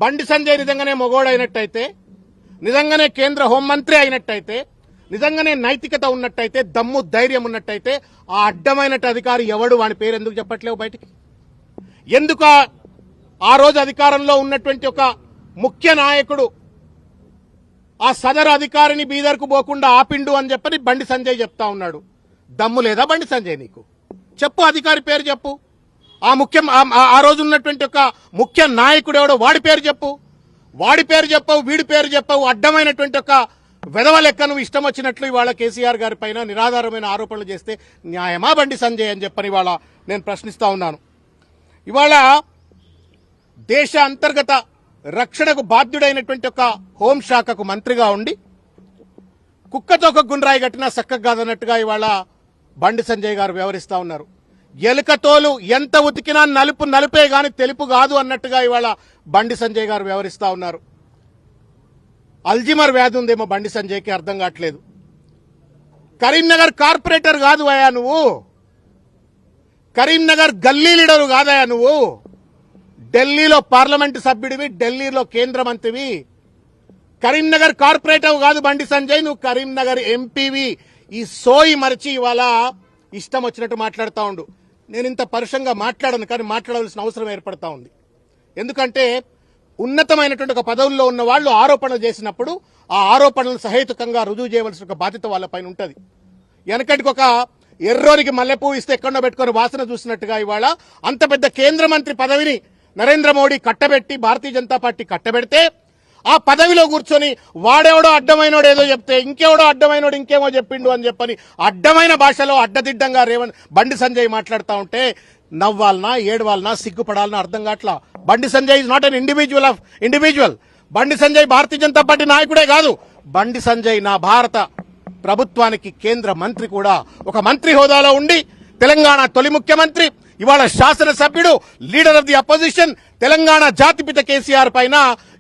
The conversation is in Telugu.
బండి సంజయ్ నిజంగానే మొగోడైనట్టయితే, నిజంగానే కేంద్ర హోంమంత్రి అయినట్టయితే, నిజంగానే నైతికత ఉన్నట్టయితే, దమ్ము ధైర్యం ఉన్నట్టయితే ఆ అడ్డమైన అధికారి ఎవడు, వాని పేరు ఎందుకు చెప్పట్లేవు బయటికి? ఎందుకు ఆ రోజు అధికారంలో ఉన్నటువంటి ఒక ముఖ్య నాయకుడు ఆ సదరు అధికారిని బీదర్కు పోకుండా ఆపిండు అని చెప్పని బండి సంజయ్ చెప్తా ఉన్నాడు. దమ్ము లేదా బండి సంజయ్ నీకు? చెప్పు, అధికారి పేరు చెప్పు. ఆ రోజు ఉన్నటువంటి ఒక ముఖ్య నాయకుడు ఎవడో వాడి పేరు చెప్పు. వాడి పేరు చెప్పవు, వీడి పేరు చెప్పవు. అడ్డమైనటువంటి ఒక వెధవ లెక్క నువ్వు ఇష్టం వచ్చినట్లు ఇవాళ కేసీఆర్ గారి పైన నిరాధారమైన ఆరోపణలు చేస్తే న్యాయమా బండి సంజయ్ అని చెప్పని ఇవాళ నేను ప్రశ్నిస్తా ఉన్నాను. ఇవాళ దేశ అంతర్గత రక్షణకు బాధ్యుడైనటువంటి ఒక హోంశాఖకు మంత్రిగా ఉండి కుక్కతో ఒక గుండ్రాయి కట్టినా చక్కగా కాదన్నట్టుగా ఇవాళ బండి సంజయ్ గారు వ్యవహరిస్తా ఉన్నారు. ఎలుకతోలు ఎంత ఉతికినా నలుపు నలుపే గాని తెలుపు కాదు అన్నట్టుగా ఇవాళ బండి సంజయ్ గారు వ్యవహరిస్తా ఉన్నారు. అల్జిమర్ వ్యాధి ఉందేమో బండి సంజయ్కి, అర్థం కావట్లేదు. కరీంనగర్ కార్పొరేటర్ కాదు అయ్యా నువ్వు, కరీంనగర్ గల్లీ లీడరు కాదయా నువ్వు. ఢిల్లీలో పార్లమెంటు సభ్యుడివి, ఢిల్లీలో కేంద్ర మంత్రివి. కరీంనగర్ కార్పొరేటర్ కాదు బండి సంజయ్, నువ్వు కరీంనగర్ ఎంపీవి. ఈ సోయి మరిచి ఇవాళ ఇష్టం వచ్చినట్టు మాట్లాడుతూ ఉండు. నేను ఇంత పరుషంగా మాట్లాడను, కానీ మాట్లాడవలసిన అవసరం ఏర్పడతా ఉంది. ఎందుకంటే ఉన్నతమైనటువంటి ఒక పదవుల్లో ఉన్న వాళ్ళు ఆరోపణలు చేసినప్పుడు ఆ ఆరోపణలను సహేతుకంగా రుజువు చేయవలసిన ఒక బాధ్యత వాళ్ళపైన ఉంటుంది. వెనకటికి ఒక ఎర్రోనికి మల్లెపూ ఇస్తే ఎక్కడో పెట్టుకుని వాసన చూసినట్టుగా ఇవాళ అంత పెద్ద కేంద్ర మంత్రి పదవిని నరేంద్ర మోడీ కట్టబెట్టి, భారతీయ జనతా పార్టీ కట్టబెడితే ఆ పదవిలో కూర్చొని వాడెవడో అడ్డమైనోడు ఏదో చెప్తే ఇంకెవడో అడ్డమైనోడు ఇంకేమో చెప్పిండు అని చెప్పని అడ్డమైన భాషలో అడ్డదిడ్డంగా బండి సంజయ్ మాట్లాడుతూ ఉంటే నవ్వాలనా, ఏడవాలనా, సిగ్గుపడాలనా అర్థం కావట్లా. Bandi Sanjay is not an individual. Bandi Sanjay Bharatiya Janata party నాయకుడే కాదు. బండి సంజయ్ నా భారత ప్రభుత్వానికి కేంద్ర మంత్రి కూడా. ఒక మంత్రి హోదాలో ఉండి తెలంగాణ తొలి ముఖ్యమంత్రి, ఇవాళ శాసనసభ్యుడు, leader of the opposition, Telangana జాతిపిత కేసీఆర్ పైన